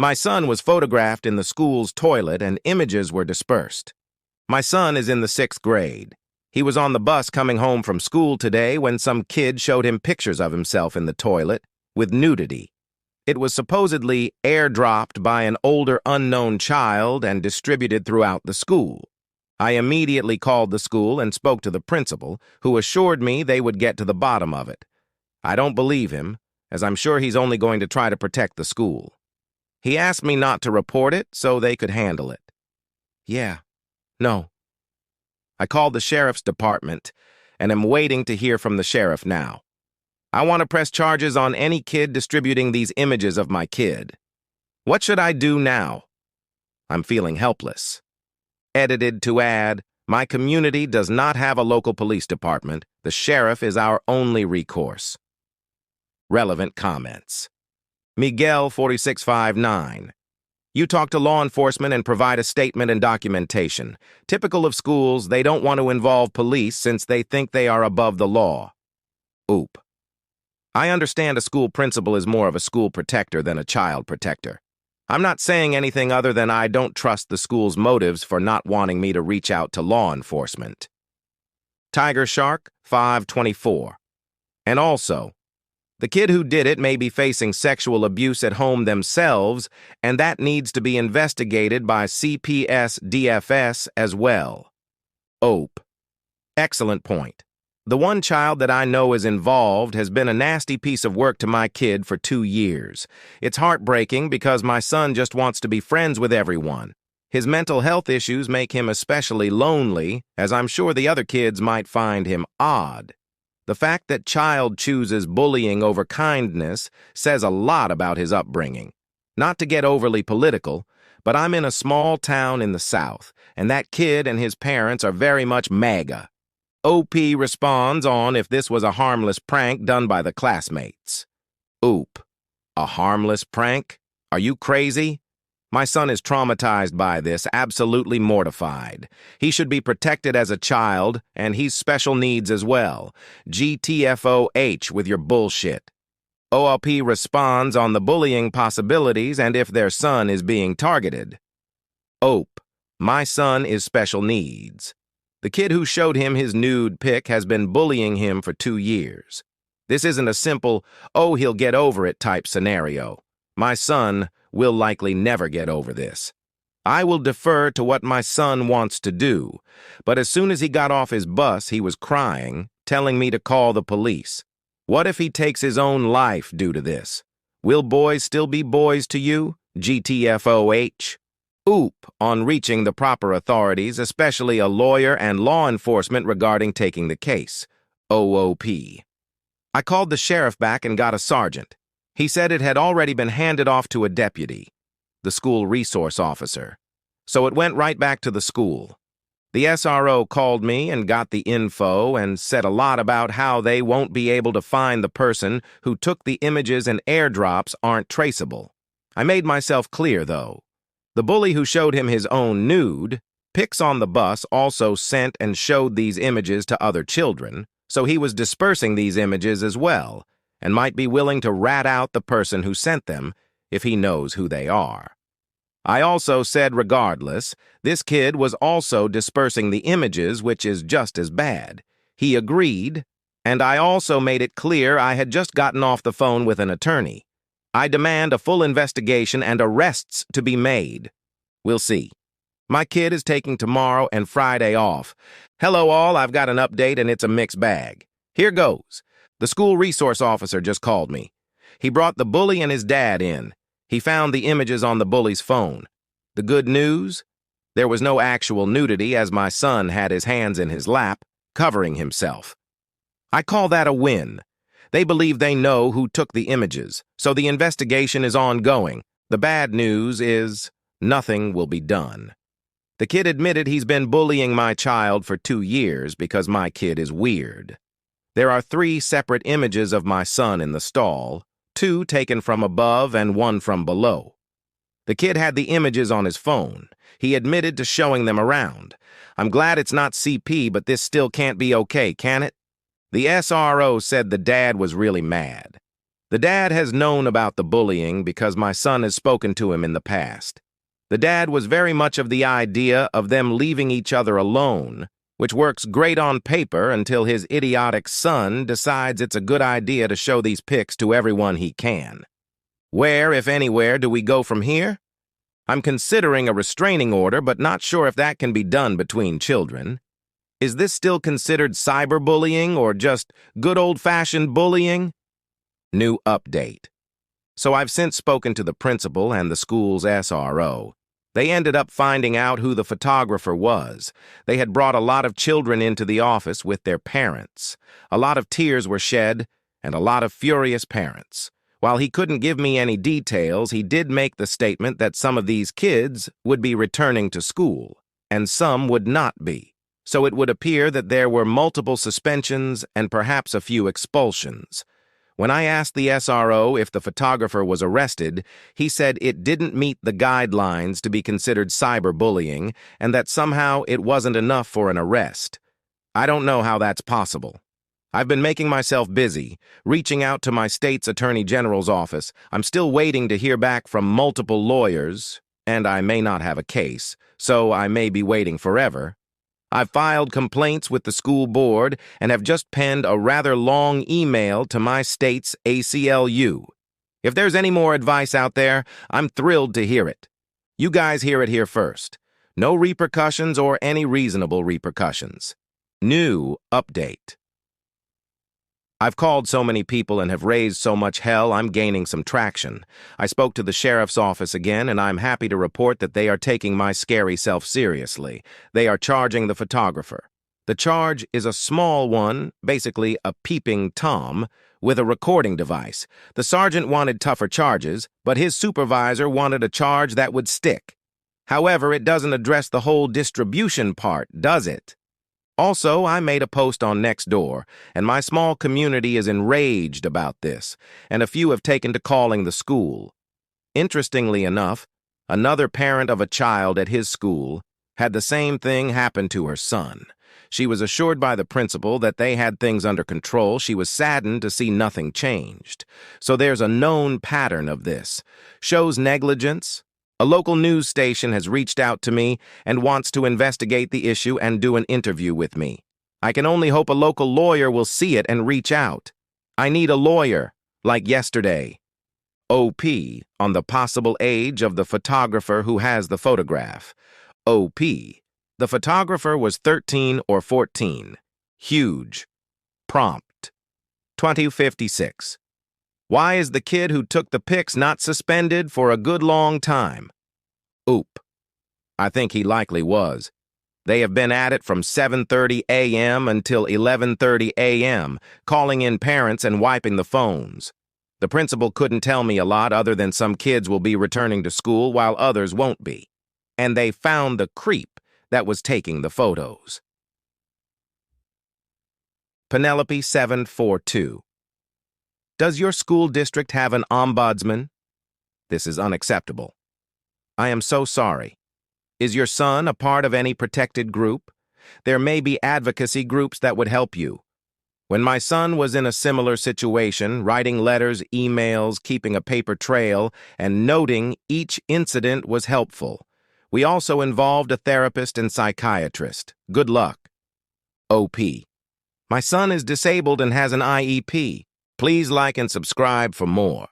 My son was photographed in the school's toilet and images were dispersed. My son is in the 6th grade. He was on the bus coming home from school today when some kid showed him pictures of himself in the toilet with nudity. It was supposedly airdropped by an older unknown child and distributed throughout the school. I immediately called the school and spoke to the principal, who assured me they would get to the bottom of it. I don't believe him, as I'm sure he's only going to try to protect the school. He asked me not to report it so they could handle it. No. I called the sheriff's department and am waiting to hear from the sheriff now. I want to press charges on any kid distributing these images of my kid. What should I do now? I'm feeling helpless. Edited to add, my community does not have a local police department. The sheriff is our only recourse. Relevant comments. Miguel 4659. You talk to law enforcement and provide a statement and documentation. Typical of schools, they don't want to involve police since they think they are above the law. Oop. I understand a school principal is more of a school protector than a child protector. I'm not saying anything other than I don't trust the school's motives for not wanting me to reach out to law enforcement. Tiger Shark 524. And also, the kid who did it may be facing sexual abuse at home themselves, and that needs to be investigated by CPS DFS as well. Ope. Excellent point. The one child that I know is involved has been a nasty piece of work to my kid for 2 years. It's heartbreaking because my son just wants to be friends with everyone. His mental health issues make him especially lonely, as I'm sure the other kids might find him odd. The fact that child chooses bullying over kindness says a lot about his upbringing. Not to get overly political, but I'm in a small town in the South, and that kid and his parents are very much MAGA. OP responds on if this was a harmless prank done by the classmates. Oop. A harmless prank? Are you crazy? My son is traumatized by this, absolutely mortified. He should be protected as a child, and he's special needs as well. GTFOH with your bullshit. OLP responds on the bullying possibilities and if their son is being targeted. OP. My son is special needs. The kid who showed him his nude pic has been bullying him for 2 years. This isn't a simple, oh, he'll get over it type scenario. My son will likely never get over this. I will defer to what my son wants to do, but as soon as he got off his bus, he was crying, telling me to call the police. What if he takes his own life due to this? Will boys still be boys to you? GTFOH. Oop on reaching the proper authorities, especially a lawyer and law enforcement regarding taking the case. OOP. I called the sheriff back and got a sergeant. He said it had already been handed off to a deputy, the school resource officer. So it went right back to the school. The SRO called me and got the info and said a lot about how they won't be able to find the person who took the images and airdrops aren't traceable. I made myself clear, though. The bully who showed him his own nude, pics on the bus also sent and showed these images to other children, so he was dispersing these images as well, and might be willing to rat out the person who sent them if he knows who they are. I also said regardless, this kid was also dispersing the images, which is just as bad. He agreed, and I also made it clear I had just gotten off the phone with an attorney. I demand a full investigation and arrests to be made. We'll see. My kid is taking tomorrow and Friday off. Hello all, I've got an update and it's a mixed bag. Here goes. The school resource officer just called me. He brought the bully and his dad in. He found the images on the bully's phone. The good news? There was no actual nudity as my son had his hands in his lap, covering himself. I call that a win. They believe they know who took the images, so the investigation is ongoing. The bad news is nothing will be done. The kid admitted he's been bullying my child for 2 years because my kid is weird. There are 3 separate images of my son in the stall, 2 taken from above and 1 from below. The kid had the images on his phone. He admitted to showing them around. I'm glad it's not CP, but this still can't be okay, can it? The SRO said the dad was really mad. The dad has known about the bullying because my son has spoken to him in the past. The dad was very much of the idea of them leaving each other alone, which works great on paper until his idiotic son decides it's a good idea to show these pics to everyone he can. Where, if anywhere, do we go from here? I'm considering a restraining order, but not sure if that can be done between children. Is this still considered cyberbullying or just good old-fashioned bullying? New update. So I've since spoken to the principal and the school's SRO. They ended up finding out who the photographer was. They had brought a lot of children into the office with their parents. A lot of tears were shed, and a lot of furious parents. While he couldn't give me any details, he did make the statement that some of these kids would be returning to school, and some would not be. So it would appear that there were multiple suspensions and perhaps a few expulsions. When I asked the SRO if the photographer was arrested, he said it didn't meet the guidelines to be considered cyberbullying and that somehow it wasn't enough for an arrest. I don't know how that's possible. I've been making myself busy, reaching out to my state's attorney general's office. I'm still waiting to hear back from multiple lawyers, and I may not have a case, so I may be waiting forever. I've filed complaints with the school board and have just penned a rather long email to my state's ACLU. If there's any more advice out there, I'm thrilled to hear it. You guys hear it here first. No repercussions or any reasonable repercussions. New update. I've called so many people and have raised so much hell, I'm gaining some traction. I spoke to the sheriff's office again, and I'm happy to report that they are taking my scary self seriously. They are charging the photographer. The charge is a small one, basically a peeping Tom, with a recording device. The sergeant wanted tougher charges, but his supervisor wanted a charge that would stick. However, it doesn't address the whole distribution part, does it? Also, I made a post on Nextdoor, and my small community is enraged about this, and a few have taken to calling the school. Interestingly enough, another parent of a child at his school had the same thing happen to her son. She was assured by the principal that they had things under control. She was saddened to see nothing changed. So there's a known pattern of this. Shows negligence. A local news station has reached out to me and wants to investigate the issue and do an interview with me. I can only hope a local lawyer will see it and reach out. I need a lawyer, like yesterday. OP, on the possible age of the photographer who has the photograph. OP, the photographer was 13 or 14. Huge. Prompt. 2056. Why is the kid who took the pics not suspended for a good long time? Oop. I think he likely was. They have been at it from 7:30 a.m. until 11:30 a.m., calling in parents and wiping the phones. The principal couldn't tell me a lot other than some kids will be returning to school while others won't be. And they found the creep that was taking the photos. Penelope 742. Does your school district have an ombudsman? This is unacceptable. I am so sorry. Is your son a part of any protected group? There may be advocacy groups that would help you. When my son was in a similar situation, writing letters, emails, keeping a paper trail, and noting each incident was helpful. We also involved a therapist and psychiatrist. Good luck. OP. My son is disabled and has an IEP. Please like and subscribe for more.